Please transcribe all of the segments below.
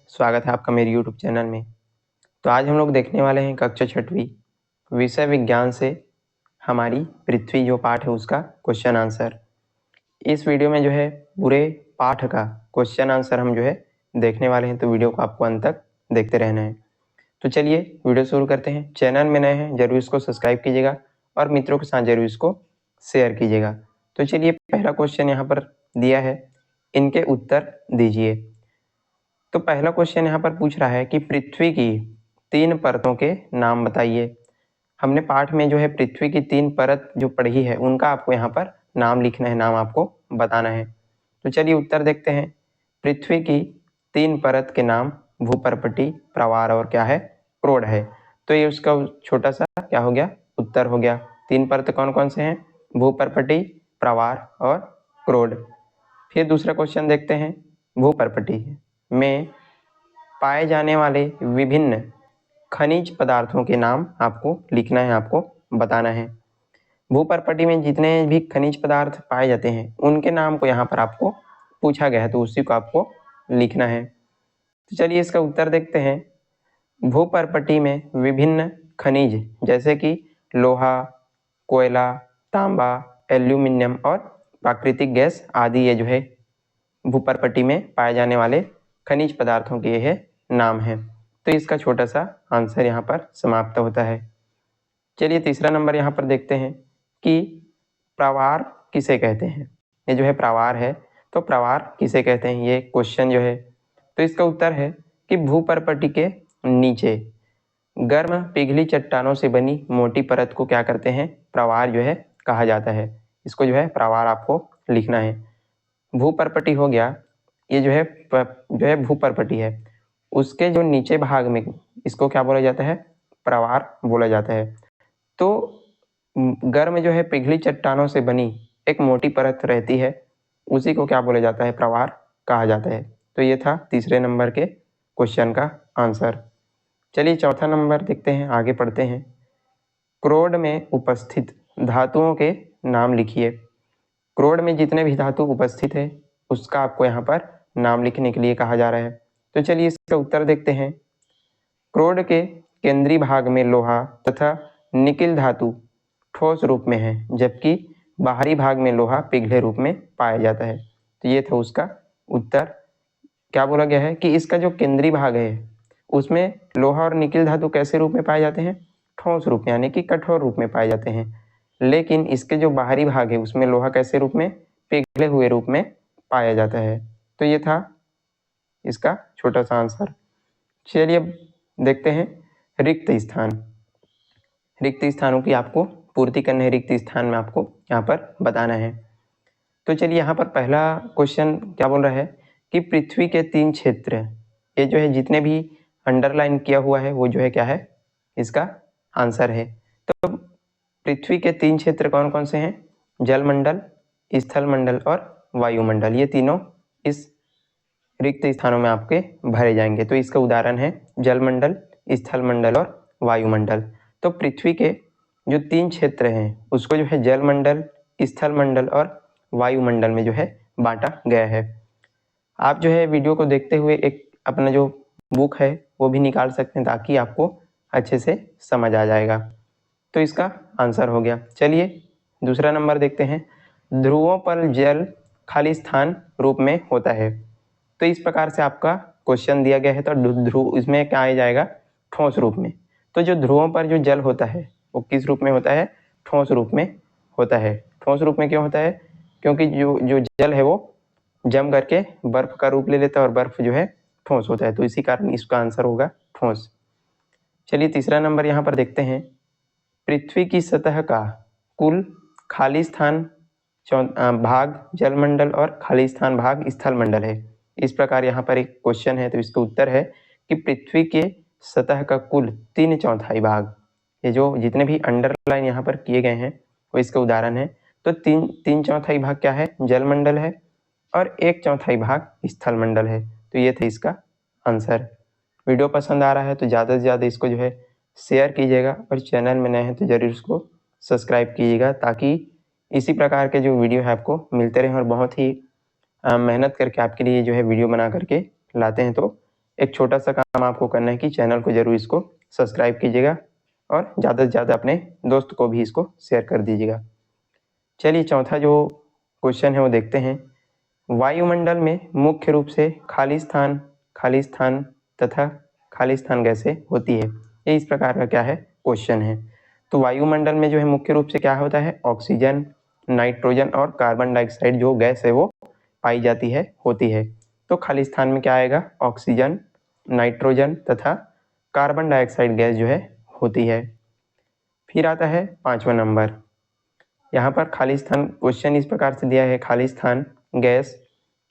स्वागत है आपका मेरे YouTube चैनल में। तो आज हम लोग देखने वाले हैं कक्षा 6वीं विषय विज्ञान से हमारी पृथ्वी जो पाठ है उसका क्वेश्चन आंसर। इस वीडियो में जो है पूरे पाठ का क्वेश्चन आंसर हम जो है देखने वाले हैं, तो वीडियो को आपको अंत तक देखते रहना है। तो चलिए वीडियो शुरू करते हैं। चैनल में नए हैं जरूर इसको सब्सक्राइब कीजिएगा और मित्रों के साथ जरूर इसको शेयर कीजिएगा। तो चलिए पहला क्वेश्चन यहाँ पर दिया है, इनके उत्तर दीजिए। तो पहला क्वेश्चन यहाँ पर पूछ रहा है कि पृथ्वी की 3 परतों के नाम बताइए। हमने पाठ में जो है पृथ्वी की 3 परत जो पढ़ी है उनका आपको यहाँ पर नाम लिखना है, नाम आपको बताना है। तो चलिए उत्तर देखते हैं। पृथ्वी की 3 परत के नाम भूपर्पटी, प्रवार और क्या है, क्रोड है। तो ये उसका छोटा सा क्या हो गया, उत्तर हो गया। 3 परत कौन कौन से हैं? भूपर्पटी, प्रवार और क्रोड। फिर दूसरा क्वेश्चन देखते हैं। भूपर्पटी में पाए जाने वाले विभिन्न खनिज पदार्थों के नाम आपको लिखना है, आपको बताना है। भूपर्पटी में जितने भी खनिज पदार्थ पाए जाते हैं उनके नाम को यहाँ पर आपको पूछा गया है, तो उसी को आपको लिखना है। तो चलिए इसका उत्तर देखते हैं। भूपर्पटी में विभिन्न खनिज जैसे कि लोहा, कोयला, तांबा, एल्यूमिनियम और प्राकृतिक गैस आदि ये जो है भूपर्पटी में पाए जाने वाले खनिज पदार्थों के यह नाम है। तो इसका छोटा सा आंसर यहाँ पर समाप्त होता है। चलिए तीसरा नंबर यहाँ पर देखते हैं कि प्रवार किसे कहते हैं। ये जो है प्रवार है, तो प्रवार किसे कहते हैं, ये क्वेश्चन जो है। तो इसका उत्तर है कि भूपर्पटी के नीचे गर्म पिघली चट्टानों से बनी मोटी परत को क्या करते हैं, प्रवार जो है कहा जाता है। इसको जो है प्रवार आपको लिखना है। भूपर्पटी हो गया, ये जो है भूपर्पटी है, उसके जो नीचे भाग में इसको क्या बोला जाता है, प्रवार बोला जाता है। तो गर्म जो है पिघली चट्टानों से बनी एक मोटी परत रहती है, उसी को क्या बोला जाता है, प्रवार कहा जाता है। तो ये था तीसरे नंबर के क्वेश्चन का आंसर। चलिए चौथा नंबर देखते हैं, आगे पढ़ते हैं। क्रोड में उपस्थित धातुओं के नाम लिखिए। क्रोड में जितने भी धातु उपस्थित है उसका आपको यहाँ पर नाम लिखने के लिए कहा जा रहा है। तो चलिए इसका उत्तर देखते हैं। क्रोड के केंद्रीय भाग में लोहा तथा निकिल धातु ठोस रूप में है, जबकि बाहरी भाग में लोहा पिघले रूप में पाया जाता है। तो ये था उसका उत्तर। क्या बोला गया है कि इसका जो केंद्रीय भाग है उसमें लोहा और निकिल धातु कैसे रूप में पाए जाते हैं, ठोस रूप में, यानी कि कठोर रूप में पाए जाते हैं। लेकिन इसके जो बाहरी भाग है उसमें लोहा कैसे रूप में, पिघले हुए रूप में पाया जाता है। तो ये था इसका छोटा सा आंसर। चलिए अब देखते हैं रिक्त स्थान। रिक्त स्थानों की आपको पूर्ति करनी है, रिक्त स्थान में आपको यहाँ पर बताना है। तो चलिए यहाँ पर पहला क्वेश्चन क्या बोल रहा है कि पृथ्वी के 3 क्षेत्र, ये जो है जितने भी अंडरलाइन किया हुआ है वो जो है क्या है, इसका आंसर है। तो पृथ्वी के 3 क्षेत्र कौन कौन से हैं? जलमंडल, स्थलमंडल और वायुमंडल। ये तीनों इस रिक्त स्थानों में आपके भरे जाएंगे। तो इसका उदाहरण है जलमंडल, स्थलमंडल और वायुमंडल। तो पृथ्वी के जो 3 क्षेत्र हैं उसको जो है जलमंडल, स्थलमंडल और वायुमंडल में जो है बांटा गया है। आप जो है वीडियो को देखते हुए एक अपना जो बुक है वो भी निकाल सकते हैं, ताकि आपको अच्छे से समझ आ जाएगा। तो इसका आंसर हो गया। चलिए दूसरा नंबर देखते हैं। ध्रुवों पर जल खाली स्थान रूप में होता है। तो इस प्रकार से आपका क्वेश्चन दिया गया है, तो ध्रुव इसमें क्या आ जाएगा, ठोस रूप में। तो जो ध्रुवों पर जो जल होता है वो किस रूप में होता है, ठोस रूप में होता है। ठोस रूप में क्यों होता है, क्योंकि जो जल है वो जम करके बर्फ का रूप ले लेता है और बर्फ जो है ठोस होता है, तो इसी कारण इसका आंसर होगा ठोस। चलिए तीसरा नंबर यहाँ पर देखते हैं। पृथ्वी की सतह का कुल खाली स्थान भाग जलमंडल और खाली स्थान भाग स्थलमंडल है। इस प्रकार यहाँ पर एक क्वेश्चन है, तो इसका उत्तर है कि पृथ्वी के सतह का कुल 3/4 भाग, ये जो जितने भी अंडरलाइन यहाँ पर किए गए हैं वो इसका उदाहरण है। तो 3/4 भाग क्या है, जलमंडल है और 1/4 भाग स्थलमंडल है। तो ये था इसका आंसर। वीडियो पसंद आ रहा है तो ज़्यादा से ज़्यादा इसको जो है शेयर कीजिएगा और चैनल में नए हैं तो जरूर इसको सब्सक्राइब कीजिएगा, ताकि इसी प्रकार के जो वीडियो है आपको मिलते रहें। और बहुत ही मेहनत करके आपके लिए जो है वीडियो बना करके लाते हैं, तो एक छोटा सा काम आपको करना है कि चैनल को जरूर इसको सब्सक्राइब कीजिएगा और ज़्यादा से ज़्यादा अपने दोस्त को भी इसको शेयर कर दीजिएगा। चलिए चौथा जो क्वेश्चन है वो देखते हैं। वायुमंडल में मुख्य रूप से खाली स्थान तथा खाली स्थान गैसें होती है। ये इस प्रकार का क्या है क्वेश्चन है। तो वायुमंडल में जो है मुख्य रूप से क्या होता है, ऑक्सीजन, नाइट्रोजन और कार्बन डाइऑक्साइड जो गैस है वो पाई जाती है, होती है। तो खाली स्थान में क्या आएगा, ऑक्सीजन, नाइट्रोजन तथा कार्बन डाइऑक्साइड गैस जो है होती है। फिर आता है 5वां नंबर। यहाँ पर खाली स्थान क्वेश्चन इस प्रकार से दिया है, खाली स्थान गैस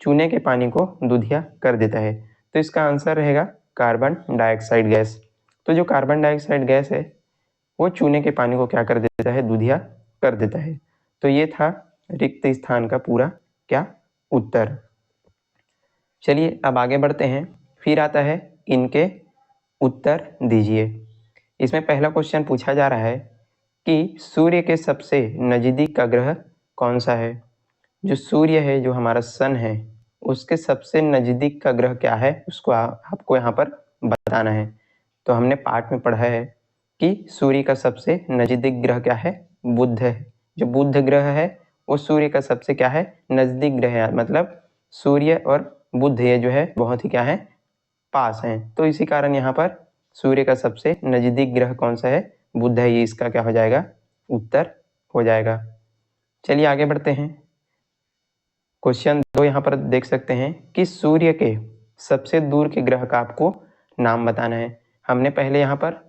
चूने के पानी को दूधिया कर देता है। तो इसका आंसर रहेगा कार्बन डाइऑक्साइड गैस। तो जो कार्बन डाइऑक्साइड गैस है वो चूने के पानी को क्या कर देता है, दूधिया कर देता है। तो ये था रिक्त स्थान का पूरा क्या उत्तर। चलिए अब आगे बढ़ते हैं। फिर आता है इनके उत्तर दीजिए। इसमें पहला क्वेश्चन पूछा जा रहा है कि सूर्य के सबसे नज़दीक का ग्रह कौन सा है। जो सूर्य है, जो हमारा सन है, उसके सबसे नज़दीक का ग्रह क्या है, उसको आपको यहाँ पर बताना है। तो हमने पाठ में पढ़ा है कि सूर्य का सबसे नज़दीक ग्रह क्या है, बुध है। जो बुध ग्रह है वो सूर्य का सबसे क्या है, नज़दीक ग्रह है। मतलब सूर्य और बुध ये जो है बहुत ही क्या है, पास हैं। तो इसी कारण यहाँ पर सूर्य का सबसे नज़दीक ग्रह कौन सा है, बुध है। ये इसका क्या हो जाएगा, उत्तर हो जाएगा। चलिए आगे बढ़ते हैं। क्वेश्चन 2 यहाँ पर देख सकते हैं कि सूर्य के सबसे दूर के ग्रह का आपको नाम बताना है। हमने पहले यहाँ पर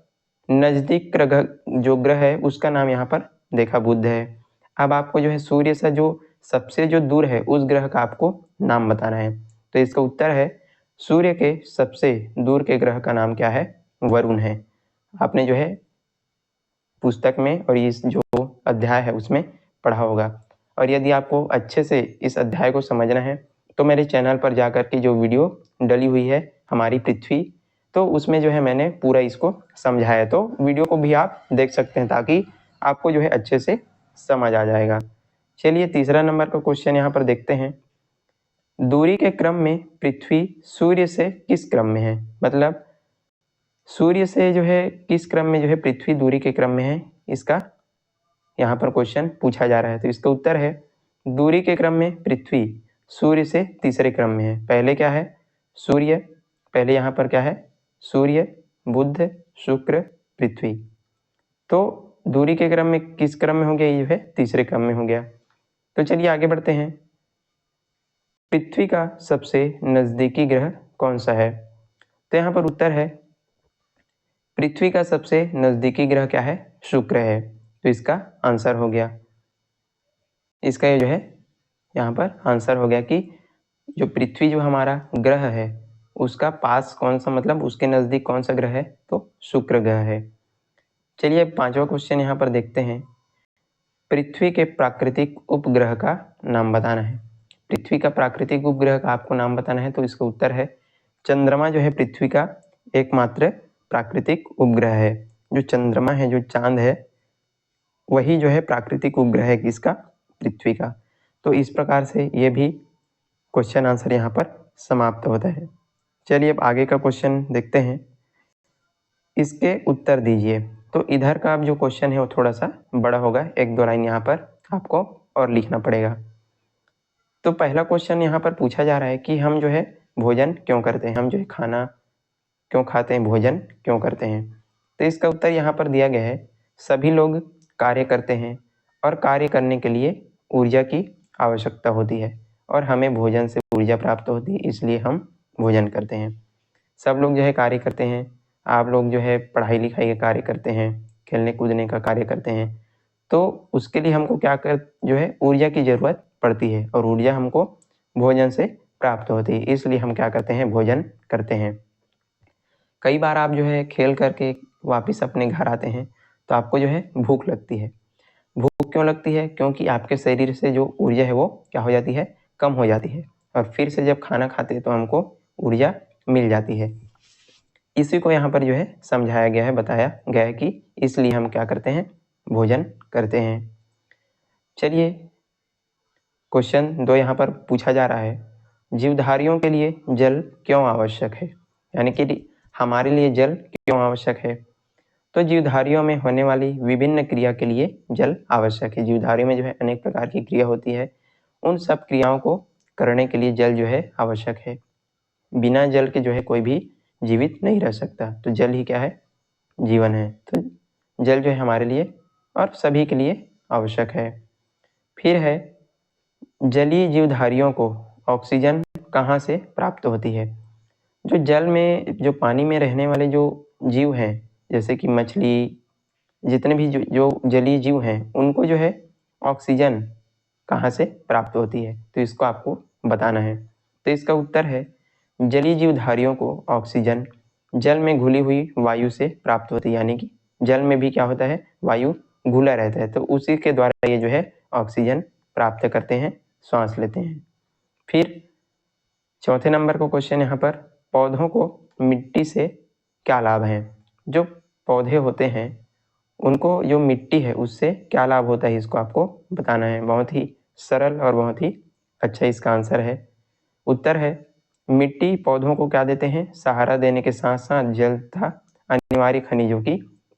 नज़दीक ग्रह जो ग्रह है उसका नाम यहाँ पर देखा, बुध है। अब आपको जो है सूर्य से जो सबसे जो दूर है उस ग्रह का आपको नाम बताना है। तो इसका उत्तर है सूर्य के सबसे दूर के ग्रह का नाम क्या है, वरुण है। आपने जो है पुस्तक में और इस जो अध्याय है उसमें पढ़ा होगा। और यदि आपको अच्छे से इस अध्याय को समझना है तो मेरे चैनल पर जाकर के जो वीडियो डली हुई है हमारी पृथ्वी, तो उसमें जो है मैंने पूरा इसको समझाया। तो वीडियो को भी आप देख सकते हैं ताकि आपको जो है अच्छे से समझ आ जाएगा। चलिए तीसरा नंबर का क्वेश्चन यहाँ पर देखते हैं। दूरी के क्रम में पृथ्वी सूर्य से किस क्रम में है। मतलब सूर्य से जो है किस क्रम में जो है पृथ्वी दूरी के क्रम में है, इसका यहाँ पर क्वेश्चन पूछा जा रहा है। तो इसका उत्तर है दूरी के क्रम में पृथ्वी सूर्य से तीसरे क्रम में है। पहले क्या है, सूर्य, पहले यहाँ पर क्या है, सूर्य, बुध, शुक्र, पृथ्वी। तो दूरी के क्रम में किस क्रम में हो गया, ये है तीसरे क्रम में हो गया। तो चलिए आगे बढ़ते हैं। पृथ्वी का सबसे नजदीकी ग्रह कौन सा है। तो यहाँ पर उत्तर है पृथ्वी का सबसे नजदीकी ग्रह क्या है, शुक्र है। तो इसका आंसर हो गया, इसका ये जो है यहाँ पर आंसर हो गया कि जो पृथ्वी जो हमारा ग्रह है उसका पास कौन सा, मतलब उसके नज़दीक कौन सा ग्रह है, तो शुक्र ग्रह है। चलिए 5वां क्वेश्चन यहाँ पर देखते हैं। पृथ्वी के प्राकृतिक उपग्रह का नाम बताना है। पृथ्वी का प्राकृतिक उपग्रह का आपको नाम बताना है। तो इसका उत्तर है चंद्रमा जो है पृथ्वी का एकमात्र प्राकृतिक उपग्रह है। जो चंद्रमा है, जो चांद है, वही जो है प्राकृतिक उपग्रह है किसका, पृथ्वी का। तो इस प्रकार से ये भी क्वेश्चन आंसर यहाँ पर समाप्त होता है। चलिए अब आगे का क्वेश्चन देखते हैं। इसके उत्तर दीजिए। तो इधर का अब जो क्वेश्चन है वो थोड़ा सा बड़ा होगा, 1-2 लाइन यहाँ पर आपको और लिखना पड़ेगा। तो पहला क्वेश्चन यहाँ पर पूछा जा रहा है कि हम जो है भोजन क्यों करते हैं, हम जो है खाना क्यों खाते हैं, भोजन क्यों करते हैं। तो इसका उत्तर यहाँ पर दिया गया है सभी लोग कार्य करते हैं और कार्य करने के लिए ऊर्जा की आवश्यकता होती है और हमें भोजन से ऊर्जा प्राप्त होती है, इसलिए हम भोजन करते हैं। सब लोग जो है कार्य करते हैं, आप लोग जो है पढ़ाई लिखाई का कार्य करते हैं, खेलने कूदने का कार्य करते हैं। तो उसके लिए हमको क्या कर जो है ऊर्जा की ज़रूरत पड़ती है और ऊर्जा हमको भोजन से प्राप्त होती है, इसलिए हम क्या करते हैं, भोजन करते हैं। कई बार आप जो है खेल करके वापस अपने घर आते हैं तो आपको जो है भूख लगती है। भूख क्यों लगती है, क्योंकि आपके शरीर से जो ऊर्जा है वो क्या हो जाती है, कम हो जाती है। और फिर से जब खाना खाते हैं तो हमको ऊर्जा मिल जाती है। इसी को यहाँ पर जो है समझाया गया है, बताया गया है कि इसलिए हम क्या करते हैं, भोजन करते हैं। चलिए क्वेश्चन 2 यहाँ पर पूछा जा रहा है, जीवधारियों के लिए जल क्यों आवश्यक है। यानी कि हमारे लिए जल क्यों आवश्यक है। तो जीवधारियों में होने वाली विभिन्न क्रिया के लिए जल आवश्यक है। जीवधारियों में जो है अनेक प्रकार की क्रिया होती है, उन सब क्रियाओं को करने के लिए जल जो है आवश्यक है। बिना जल के जो है कोई भी जीवित नहीं रह सकता। तो जल ही क्या है, जीवन है। तो जल जो है हमारे लिए और सभी के लिए आवश्यक है। फिर है, जलीय जीवधारियों को ऑक्सीजन कहाँ से प्राप्त होती है। जो जल में, जो पानी में रहने वाले जो जीव हैं, जैसे कि मछली, जितने भी जो जलीय जीव हैं, उनको जो है ऑक्सीजन कहाँ से प्राप्त होती है, तो इसको आपको बताना है। तो इसका उत्तर है, जलीय जीवधारियों को ऑक्सीजन जल में घुली हुई वायु से प्राप्त होती है। यानी कि जल में भी क्या होता है, वायु घुला रहता है, तो उसी के द्वारा ये जो है ऑक्सीजन प्राप्त करते हैं, सांस लेते हैं। फिर चौथे नंबर का क्वेश्चन यहाँ पर, पौधों को मिट्टी से क्या लाभ है। जो पौधे होते हैं उनको जो मिट्टी है उससे क्या लाभ होता है, इसको आपको बताना है। बहुत ही सरल और बहुत ही अच्छा इसका आंसर है। उत्तर है, मिट्टी पौधों को क्या देते हैं, सहारा देने के साथ साथ जल तथा अनिवार्य खनिजों की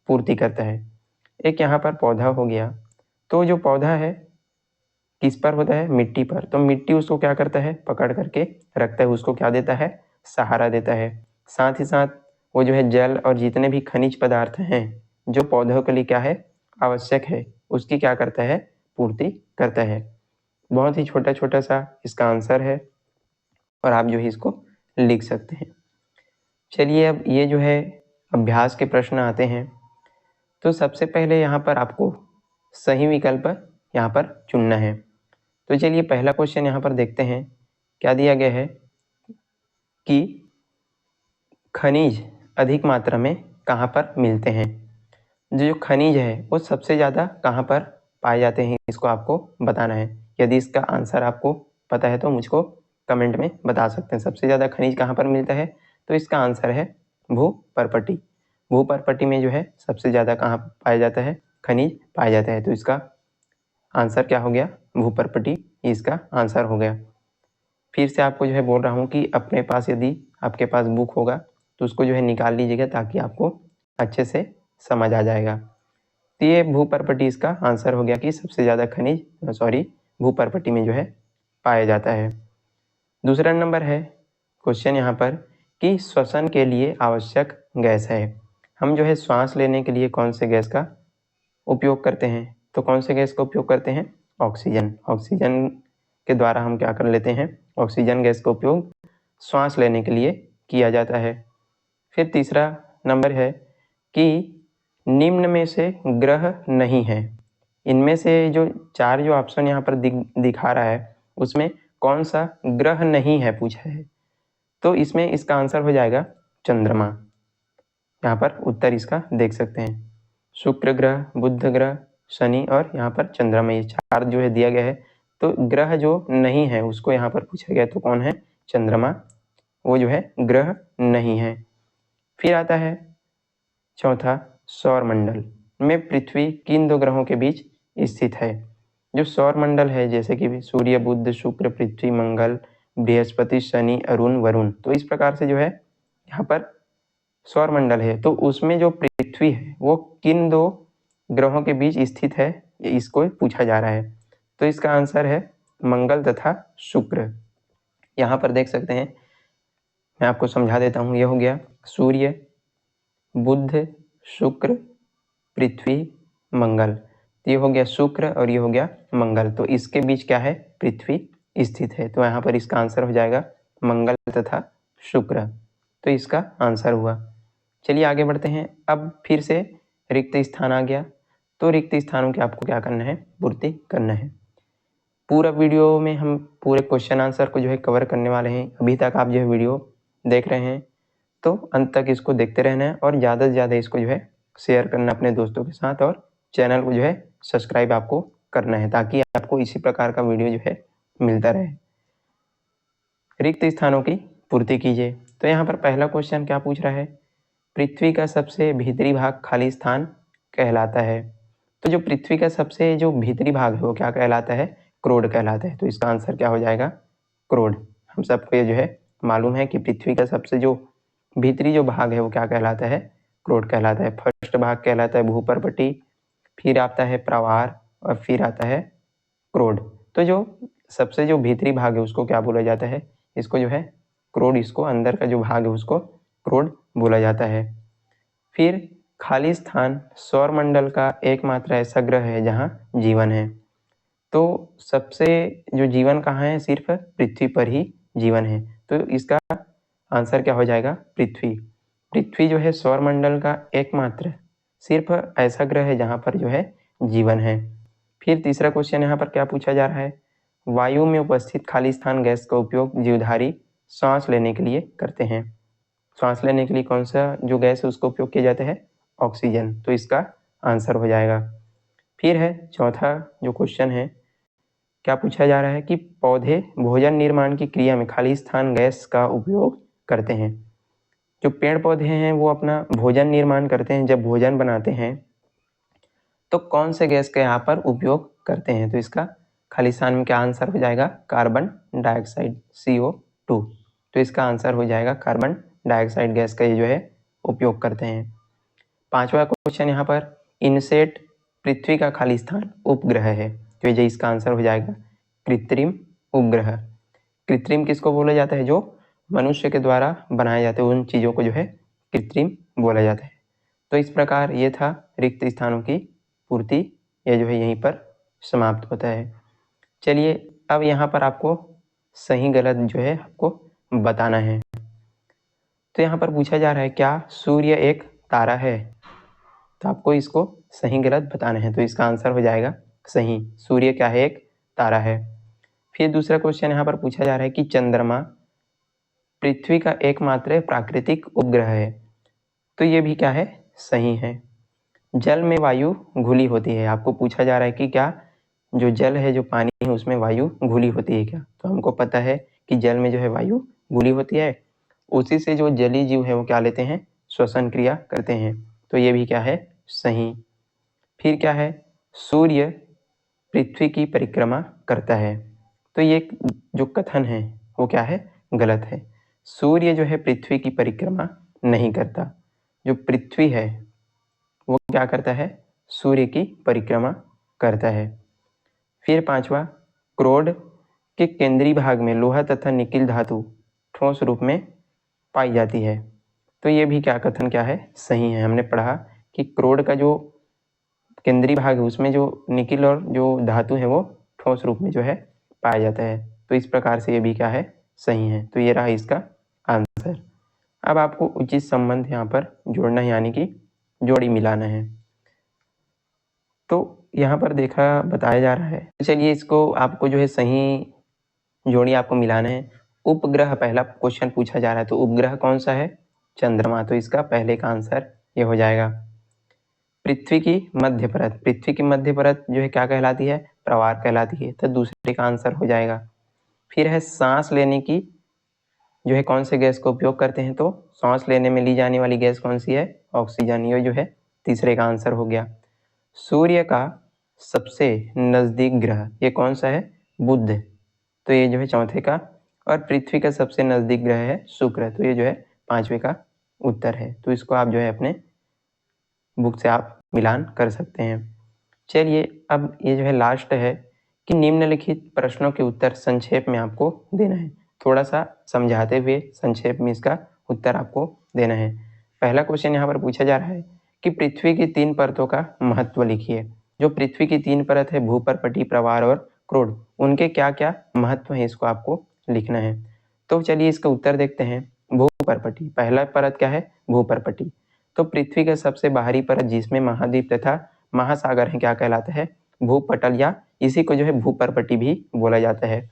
पूर्ति करता है। एक यहाँ पर पौधा हो गया, तो जो पौधा है किस पर होता है, मिट्टी पर। तो मिट्टी उसको क्या करता है, पकड़ करके रखता है, उसको क्या देता है, सहारा देता है। साथ ही साथ वो जो है जल और जितने भी खनिज पदार्थ हैं जो पौधों के लिए क्या है, आवश्यक है, उसकी क्या करता है, पूर्ति करता है। बहुत ही छोटा छोटा सा इसका आंसर है और आप जो है इसको लिख सकते हैं। चलिए अब ये जो है अभ्यास के प्रश्न आते हैं। तो सबसे पहले यहाँ पर आपको सही विकल्प यहाँ पर चुनना है। तो चलिए पहला क्वेश्चन यहाँ पर देखते हैं। क्या दिया गया है कि खनिज अधिक मात्रा में कहाँ पर मिलते हैं। जो खनिज है वो सबसे ज़्यादा कहाँ पर पाए जाते हैं, इसको आपको बताना है। यदि इसका आंसर आपको पता है तो मुझको कमेंट में बता सकते हैं। सबसे ज़्यादा खनिज कहाँ पर मिलता है, तो इसका आंसर है भूपर्पटी। भूपर्पटी में जो है सबसे ज़्यादा कहाँ पाया जाता है, खनिज पाया जाता है। तो इसका आंसर क्या हो गया, भूपर्पटी, इसका आंसर हो गया। फिर से आपको जो है बोल रहा हूँ कि अपने पास यदि आपके पास बुक होगा तो उसको जो है निकाल लीजिएगा, ताकि आपको अच्छे से समझ आ जाएगा। तो ये भूपर्पटी इसका आंसर हो गया कि सबसे ज़्यादा खनिज भूपर्पटी में जो है पाया जाता है। दूसरा नंबर है क्वेश्चन यहाँ पर कि श्वसन के लिए आवश्यक गैस है। हम जो है श्वास लेने के लिए कौन से गैस का उपयोग करते हैं, तो कौन से गैस का उपयोग करते हैं, ऑक्सीजन। ऑक्सीजन के द्वारा हम क्या कर लेते हैं, ऑक्सीजन गैस का उपयोग श्वास लेने के लिए किया जाता है। फिर तीसरा नंबर है कि निम्न में से ग्रह नहीं है। इनमें से जो चार जो ऑप्शन यहाँ पर दिखा रहा है उसमें कौन सा ग्रह नहीं है पूछा है। तो इसमें इसका आंसर हो जाएगा चंद्रमा। यहाँ पर उत्तर इसका देख सकते हैं, शुक्र ग्रह, बुध ग्रह, शनि और यहाँ पर चंद्रमा, ये चार जो है दिया गया है। तो ग्रह जो नहीं है उसको यहाँ पर पूछा गया, तो कौन है, चंद्रमा, वो जो है ग्रह नहीं है। फिर आता है चौथा, सौरमंडल में पृथ्वी किन दो ग्रहों के बीच स्थित है। जो सौरमंडल है जैसे कि सूर्य, बुध, शुक्र, पृथ्वी, मंगल, बृहस्पति, शनि, अरुण, वरुण, तो इस प्रकार से जो है यहाँ पर सौरमंडल है, तो उसमें जो पृथ्वी है वो किन दो ग्रहों के बीच स्थित है, इसको पूछा जा रहा है। तो इसका आंसर है मंगल तथा शुक्र। यहाँ पर देख सकते हैं, मैं आपको समझा देता हूँ। यह हो गया सूर्य, बुध, शुक्र, पृथ्वी, मंगल। ये हो गया शुक्र और ये हो गया मंगल, तो इसके बीच क्या है, पृथ्वी स्थित है। तो यहाँ पर इसका आंसर हो जाएगा मंगल तथा शुक्र। तो इसका आंसर हुआ। चलिए आगे बढ़ते हैं। अब फिर से रिक्त स्थान आ गया, तो रिक्त स्थानों की आपको क्या करना है, पूर्ति करना है। पूरा वीडियो में हम पूरे क्वेश्चन आंसर को जो है कवर करने वाले हैं। अभी तक आप जो है वीडियो देख रहे हैं तो अंत तक इसको देखते रहना है और ज़्यादा से ज़्यादा इसको जो है शेयर करना अपने दोस्तों के साथ, और चैनल को जो है सब्सक्राइब आपको करना है, ताकि आपको इसी प्रकार का वीडियो जो है मिलता रहे। रिक्त स्थानों की पूर्ति कीजिए। तो यहाँ पर पहला क्वेश्चन क्या पूछ रहा है, पृथ्वी का सबसे भीतरी भाग खाली स्थान कहलाता है। तो जो पृथ्वी का सबसे जो भीतरी भाग है वो क्या कहलाता है, क्रोड कहलाता है। तो इसका आंसर क्या हो जाएगा, क्रोड। हम सबको ये जो है मालूम है कि पृथ्वी का सबसे जो भीतरी जो भाग है वो क्या कहलाता है, क्रोड कहलाता है। फर्स्ट भाग कहलाता है भूपर्पटी, फिर आता है प्रवार और फिर आता है क्रोड। तो जो सबसे जो भीतरी भाग है उसको क्या बोला जाता है, इसको जो है क्रोड, इसको अंदर का जो भाग है उसको क्रोड बोला जाता है। फिर खाली स्थान सौरमंडल का एकमात्र ऐसा ग्रह है जहाँ जीवन है। तो सबसे जो जीवन कहाँ है, सिर्फ पृथ्वी पर ही जीवन है। तो इसका आंसर क्या हो जाएगा, पृथ्वी। पृथ्वी जो है सौरमंडल का एकमात्र सिर्फ ऐसा ग्रह है जहाँ पर जो है जीवन है। फिर तीसरा क्वेश्चन यहाँ पर क्या पूछा जा रहा है, वायु में उपस्थित खाली स्थान गैस का उपयोग जीवधारी सांस लेने के लिए करते हैं। सांस लेने के लिए कौन सा जो गैस है उसका उपयोग किया जाता है, ऑक्सीजन। तो इसका आंसर हो जाएगा। फिर है चौथा जो क्वेश्चन है, क्या पूछा जा रहा है कि पौधे भोजन निर्माण की क्रिया में खाली स्थान गैस का उपयोग करते हैं। जो पेड़ पौधे हैं वो अपना भोजन निर्माण करते हैं, जब भोजन बनाते हैं तो कौन से गैस का यहाँ पर उपयोग करते हैं। तो इसका खाली स्थान में क्या आंसर हो जाएगा, कार्बन डाइऑक्साइड CO2। तो इसका आंसर हो जाएगा कार्बन डाइऑक्साइड गैस का ये जो है उपयोग करते हैं। पांचवा क्वेश्चन यहाँ पर, इनसेट पृथ्वी का खाली स्थान उपग्रह है। तो ये इसका आंसर हो जाएगा कृत्रिम उपग्रह। कृत्रिम किसको बोला जाता है, जो मनुष्य के द्वारा बनाए जाते हैं उन चीज़ों को जो है कृत्रिम बोला जाता है। तो इस प्रकार ये था रिक्त स्थानों की पूर्ति, ये जो है यहीं पर समाप्त होता है। चलिए अब यहाँ पर आपको सही गलत जो है आपको बताना है। तो यहाँ पर पूछा जा रहा है क्या सूर्य एक तारा है, तो आपको इसको सही गलत बताना है। तो इसका आंसर हो जाएगा सही, सूर्य क्या है, एक तारा है। फिर दूसरा क्वेश्चन यहाँ पर पूछा जा रहा है कि चंद्रमा पृथ्वी का एकमात्र प्राकृतिक उपग्रह है। तो ये भी क्या है, सही है। जल में वायु घुली होती है। आपको पूछा जा रहा है कि क्या जो जल है, जो पानी है, उसमें वायु घुली होती है क्या। तो हमको पता है कि जल में जो है वायु घुली होती है, उसी से जो जलीय जीव है वो क्या लेते हैं, श्वसन क्रिया करते हैं। तो ये भी क्या है, सही। फिर क्या है, सूर्य पृथ्वी की परिक्रमा करता है। तो ये जो कथन है वो क्या है, गलत है। सूर्य जो है पृथ्वी की परिक्रमा नहीं करता, जो पृथ्वी है वो क्या करता है, सूर्य की परिक्रमा करता है। फिर पांचवा, क्रोड के केंद्रीय भाग में लोहा तथा निकिल धातु ठोस रूप में पाई जाती है। तो ये भी क्या कथन क्या है, सही है। हमने पढ़ा कि क्रोड का जो केंद्रीय भाग है उसमें जो निकिल और जो धातु है वो ठोस रूप में जो है पाया जाता है। तो इस प्रकार से ये भी क्या है, सही है। तो ये रहा इसका आंसर। अब आपको उचित संबंध यहाँ पर जोड़ना है, यानी कि जोड़ी मिलाना है। तो यहाँ पर देखा बताया जा रहा है, चलिए इसको आपको जो है सही जोड़ी आपको मिलाना है। उपग्रह पहला क्वेश्चन पूछा जा रहा है, तो उपग्रह कौन सा है, चंद्रमा। तो इसका पहले का आंसर ये हो जाएगा। पृथ्वी की मध्य परत, पृथ्वी की मध्य परत जो है क्या कहलाती है, प्रवार कहलाती है। तो दूसरे का आंसर हो जाएगा। फिर है सांस लेने की जो है कौन से गैस का उपयोग करते हैं, तो सांस लेने में ली जाने वाली गैस कौन सी है, ऑक्सीजन। ये जो है तीसरे का आंसर हो गया। सूर्य का सबसे नजदीक ग्रह ये कौन सा है, बुध। तो ये जो है चौथे का। और पृथ्वी का सबसे नजदीक ग्रह है शुक्र। तो ये जो है पांचवे का उत्तर है। तो इसको आप जो है अपने बुक से आप मिलान कर सकते हैं। चलिए अब ये जो है लास्ट है कि निम्नलिखित प्रश्नों के उत्तर संक्षेप में आपको देना है। थोड़ा सा समझाते हुए संक्षेप में इसका उत्तर आपको देना है। पहला क्वेश्चन यहाँ पर पूछा जा रहा है कि पृथ्वी की 3 परतों का महत्व लिखिए। जो पृथ्वी की 3 परत है, भूपर्पटी, प्रवार और क्रोड, उनके क्या क्या महत्व है, इसको आपको लिखना है। तो चलिए इसका उत्तर देखते हैं। भूपर्पटी, पहला परत क्या है, भूपर्पटी। तो पृथ्वी का सबसे बाहरी परत जिसमें महाद्वीप तथा महासागर है क्या कहलाता है, भूपटल, या इसी को जो है भूपर्पटी भी बोला जाता है।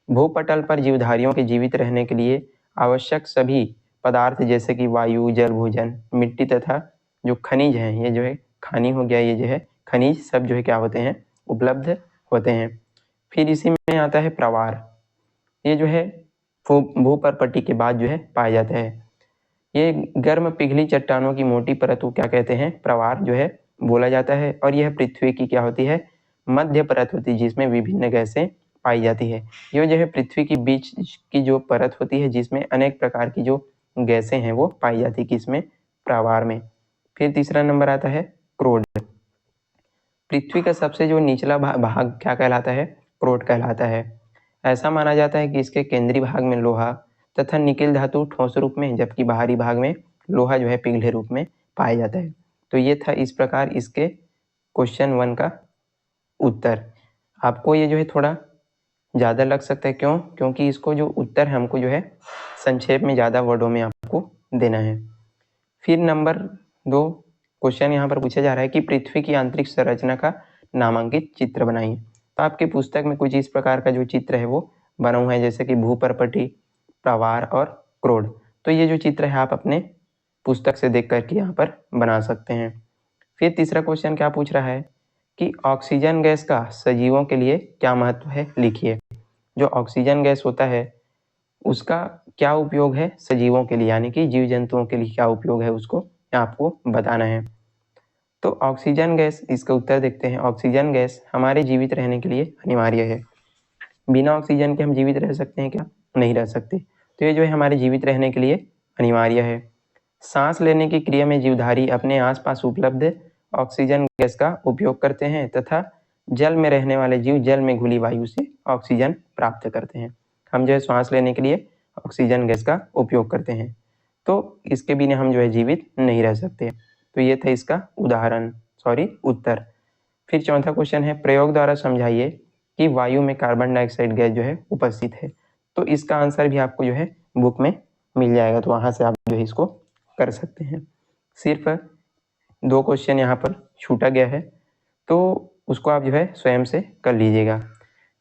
भूपटल पर जीवधारियों के जीवित रहने के लिए आवश्यक सभी पदार्थ जैसे कि वायु, जल, भोजन, मिट्टी तथा जो खनिज हैं, ये जो है खानी हो गया, ये जो है खनिज सब जो है क्या होते हैं, उपलब्ध होते हैं। फिर इसी में आता है प्रवार। ये जो है भूपर्पटी के बाद जो है पाया जाता है। ये गर्म पिघली चट्टानों की मोटी परत को क्या कहते हैं, प्रवार जो है बोला जाता है। और यह पृथ्वी की क्या होती है, मध्य परत होती है जिसमें विभिन्न गैसें पाई जाती है। ये जो है पृथ्वी की बीच की जो परत होती है जिसमें अनेक प्रकार की जो गैसें हैं वो पाई जाती, किसमें, प्रावार में। फिर तीसरा नंबर आता है क्रोड। पृथ्वी का सबसे जो निचला भाग क्या कहलाता है, क्रोड कहलाता है। ऐसा माना जाता है कि इसके केंद्रीय भाग में लोहा तथा निकेल धातु ठोस रूप में, जबकि बाहरी भाग में लोहा जो है पिघले रूप में पाया जाता है। तो ये था इस प्रकार इसके क्वेश्चन 1 का उत्तर। आपको ये जो है थोड़ा ज़्यादा लग सकता है, क्यों, क्योंकि इसको जो उत्तर है हमको जो है संक्षेप में ज़्यादा वर्डों में आपको देना है। फिर नंबर 2 क्वेश्चन यहाँ पर पूछा जा रहा है कि पृथ्वी की आंतरिक संरचना का नामांकित चित्र बनाइए। तो आपके पुस्तक में कुछ इस प्रकार का जो चित्र है वो बना हुआ है, जैसे कि भूपर्पटी, प्रावार और क्रोड। तो ये जो चित्र है आप अपने पुस्तक से देख करके यहाँ पर बना सकते हैं। फिर तीसरा क्वेश्चन क्या पूछ रहा है कि ऑक्सीजन गैस का सजीवों के लिए क्या महत्व है, लिखिए। जो ऑक्सीजन गैस होता है उसका क्या उपयोग है सजीवों के लिए, यानी कि जीव जंतुओं के लिए क्या उपयोग है, उसको आपको बताना है। तो ऑक्सीजन गैस, इसका उत्तर देखते हैं। ऑक्सीजन गैस हमारे जीवित रहने के लिए अनिवार्य है। बिना ऑक्सीजन के हम जीवित रह सकते हैं क्या, नहीं रह सकते। तो ये जो है हमारे जीवित रहने के लिए अनिवार्य है। सांस लेने की क्रिया में जीवधारी अपने आसपास उपलब्ध ऑक्सीजन गैस का उपयोग करते हैं तथा जल में रहने वाले जीव जल में घुली वायु से ऑक्सीजन प्राप्त करते हैं। हम जो है श्वास लेने के लिए ऑक्सीजन गैस का उपयोग करते हैं, तो इसके बिना हम जो है जीवित नहीं रह सकते। तो ये था इसका उत्तर। फिर चौथा क्वेश्चन है, प्रयोग द्वारा समझाइए कि वायु में कार्बन डाइऑक्साइड गैस जो है उपस्थित है। तो इसका आंसर भी आपको जो है बुक में मिल जाएगा, तो वहाँ से आप जो है इसको कर सकते हैं। सिर्फ 2 क्वेश्चन यहाँ पर छूटा गया है, तो उसको आप जो है स्वयं से कर लीजिएगा।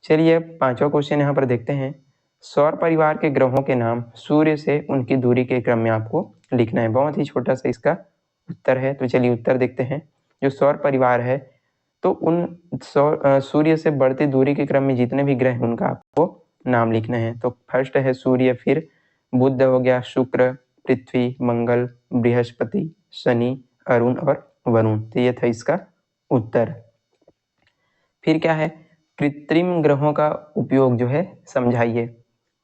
चलिए 5वां क्वेश्चन यहाँ पर देखते हैं। सौर परिवार के ग्रहों के नाम सूर्य से उनकी दूरी के क्रम में आपको लिखना है। बहुत ही छोटा सा इसका उत्तर है, तो चलिए उत्तर देखते हैं। जो सौर परिवार है तो उन सूर्य से बढ़ती दूरी के क्रम में जितने भी ग्रह हैं उनका आपको नाम लिखना है। तो फर्स्ट है सूर्य, फिर बुध हो गया, शुक्र, पृथ्वी, मंगल, बृहस्पति, शनि, अरुण और वरुण। तो ये था इसका उत्तर। फिर क्या है, कृत्रिम ग्रहों का उपयोग जो है समझाइए।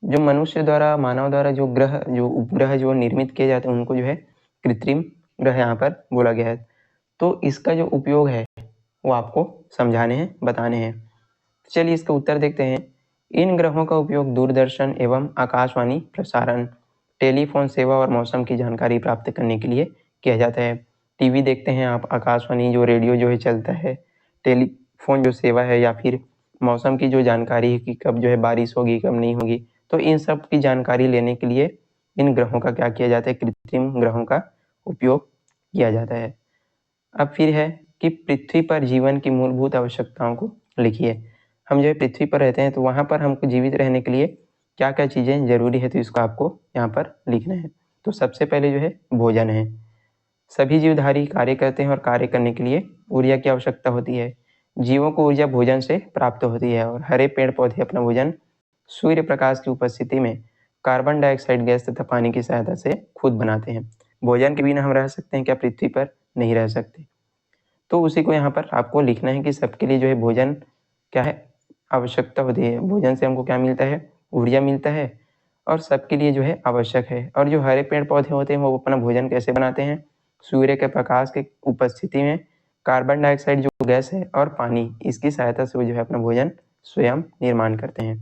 जो मनुष्य द्वारा, मानव द्वारा जो ग्रह, जो उपग्रह जो निर्मित किए जाते हैं उनको जो है कृत्रिम ग्रह यहाँ पर बोला गया है। तो इसका जो उपयोग है वो आपको समझाने हैं, बताने हैं। चलिए इसका उत्तर देखते हैं। इन ग्रहों का उपयोग दूरदर्शन एवं आकाशवाणी प्रसारण, टेलीफोन सेवा और मौसम की जानकारी प्राप्त करने के लिए किया जाता है। टीवी देखते हैं आप, आकाशवाणी जो रेडियो जो है चलता है, टेलीफोन जो सेवा है, या फिर मौसम की जो जानकारी है कि कब जो है बारिश होगी कब नहीं होगी, तो इन सब की जानकारी लेने के लिए इन ग्रहों का क्या किया जाता है, कृत्रिम ग्रहों का उपयोग किया जाता है। अब फिर है कि पृथ्वी पर जीवन की मूलभूत आवश्यकताओं को लिखिए। हम जो है पृथ्वी पर रहते हैं, तो वहाँ पर हमको जीवित रहने के लिए क्या क्या चीज़ें जरूरी है, तो इसको आपको यहाँ पर लिखना है। तो सबसे पहले जो है भोजन है। सभी जीवधारी कार्य करते हैं और कार्य करने के लिए ऊर्जा की आवश्यकता होती है। जीवों को ऊर्जा भोजन से प्राप्त होती है और हरे पेड़ पौधे अपना भोजन सूर्य प्रकाश की उपस्थिति में कार्बन डाइऑक्साइड गैस तथा पानी की सहायता से खुद बनाते हैं। भोजन के बिना हम रह सकते हैं क्या, पृथ्वी पर नहीं रह सकते। तो उसी को यहाँ पर आपको लिखना है कि सबके लिए जो है भोजन क्या है, आवश्यकता होती है। भोजन से हमको क्या मिलता है, ऊर्जा मिलता है, और सबके लिए जो है आवश्यक है। और जो हरे पेड़ पौधे होते हैं वो अपना भोजन कैसे बनाते हैं, सूर्य के प्रकाश के उपस्थिति में कार्बन डाइऑक्साइड जो गैस है और पानी, इसकी सहायता से वो जो है अपना भोजन स्वयं निर्माण करते हैं।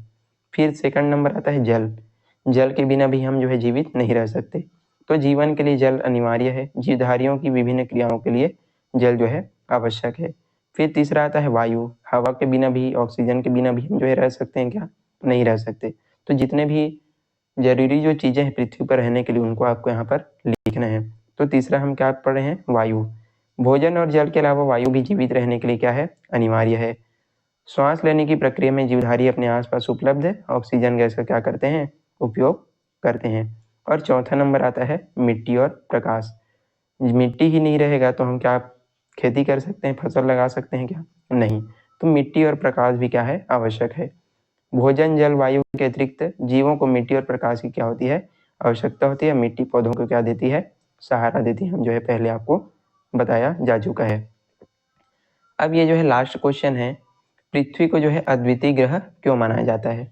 फिर सेकंड नंबर आता है जल। जल के बिना भी हम जो है जीवित नहीं रह सकते, तो जीवन के लिए जल अनिवार्य है। जीवधारियों की विभिन्न क्रियाओं के लिए जल जो है आवश्यक है। फिर तीसरा आता है वायु। हवा के बिना भी, ऑक्सीजन के बिना भी हम जो है रह सकते हैं क्या, नहीं रह सकते। तो जितने भी जरूरी जो चीजें हैं पृथ्वी पर रहने के लिए उनको आपको यहाँ पर लिखना है। तो तीसरा हम क्या पढ़ रहे हैं, वायु। भोजन और जल के अलावा वायु भी जीवित रहने के लिए क्या है, अनिवार्य है। श्वास लेने की प्रक्रिया में जीवधारी अपने आसपास उपलब्ध ऑक्सीजन गैस का क्या करते हैं, उपयोग करते हैं। और चौथा नंबर आता है मिट्टी और प्रकाश। मिट्टी ही नहीं रहेगा तो हम क्या खेती कर सकते हैं, फसल लगा सकते हैं क्या, नहीं। तो मिट्टी और प्रकाश भी क्या है, आवश्यक है। भोजन जल वायु के अतिरिक्त जीवों को मिट्टी और प्रकाश की क्या होती है, आवश्यकता होती है। मिट्टी पौधों को क्या देती है, सहारा देती है। हम जो है पहले आपको बताया जा चुका है। अब ये जो है लास्ट क्वेश्चन है, पृथ्वी को जो है अद्वितीय ग्रह क्यों माना जाता है।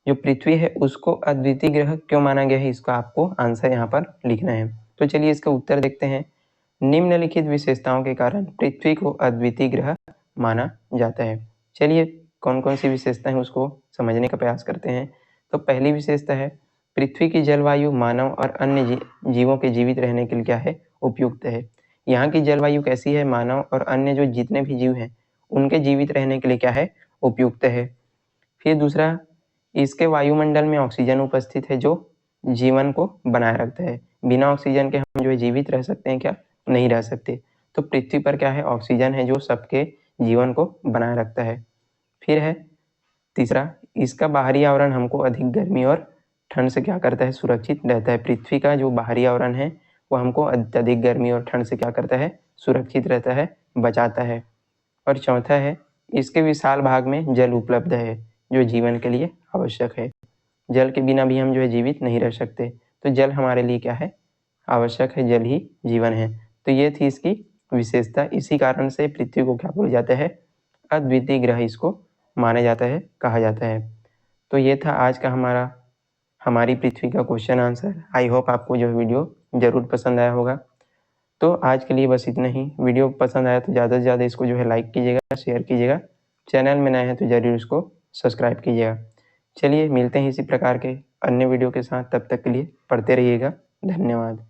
जो पृथ्वी है उसको अद्वितीय ग्रह क्यों माना गया है, इसका आपको आंसर यहाँ पर लिखना है। तो चलिए इसका उत्तर देखते हैं। निम्नलिखित विशेषताओं के कारण पृथ्वी को अद्वितीय ग्रह माना जाता है। चलिए कौन कौन सी विशेषता है उसको समझने का प्रयास करते हैं। तो पहली विशेषता है पृथ्वी की जलवायु मानव और अन्य जीवों के जीवित रहने के लिए क्या है, उपयुक्त है। यहाँ की जलवायु कैसी है, मानव और अन्य जो जितने भी जीव हैं उनके जीवित रहने के लिए क्या है, उपयुक्त है। फिर दूसरा, इसके वायुमंडल में ऑक्सीजन उपस्थित है जो जीवन को बनाए रखता है। बिना ऑक्सीजन के हम जो है जीवित रह सकते हैं क्या, नहीं रह सकते। तो पृथ्वी पर क्या है, ऑक्सीजन है जो सबके जीवन को बनाए रखता है। फिर है तीसरा, इसका बाहरी आवरण हमको अधिक गर्मी और ठंड से क्या करता है, सुरक्षित रहता है। पृथ्वी का जो बाहरी आवरण है वो हमको अत्यधिक गर्मी और ठंड से क्या करता है, सुरक्षित रहता है, बचाता है। और चौथा है इसके विशाल भाग में जल उपलब्ध है जो जीवन के लिए आवश्यक है। जल के बिना भी हम जो है जीवित नहीं रह सकते, तो जल हमारे लिए क्या है, आवश्यक है, जल ही जीवन है। तो ये थी इसकी विशेषता। इसी कारण से पृथ्वी को क्या बोला जाता है, अद्वितीय ग्रह इसको माना जाता है, कहा जाता है। तो ये था आज का हमारी पृथ्वी का क्वेश्चन आंसर। आई होप आपको जो वीडियो जरूर पसंद आया होगा। तो आज के लिए बस इतना ही। वीडियो पसंद आया तो ज़्यादा से ज़्यादा इसको जो है लाइक कीजिएगा, शेयर कीजिएगा। चैनल में नए हैं तो ज़रूर इसको सब्सक्राइब कीजिएगा। चलिए मिलते हैं इसी प्रकार के अन्य वीडियो के साथ, तब तक के लिए पढ़ते रहिएगा। धन्यवाद।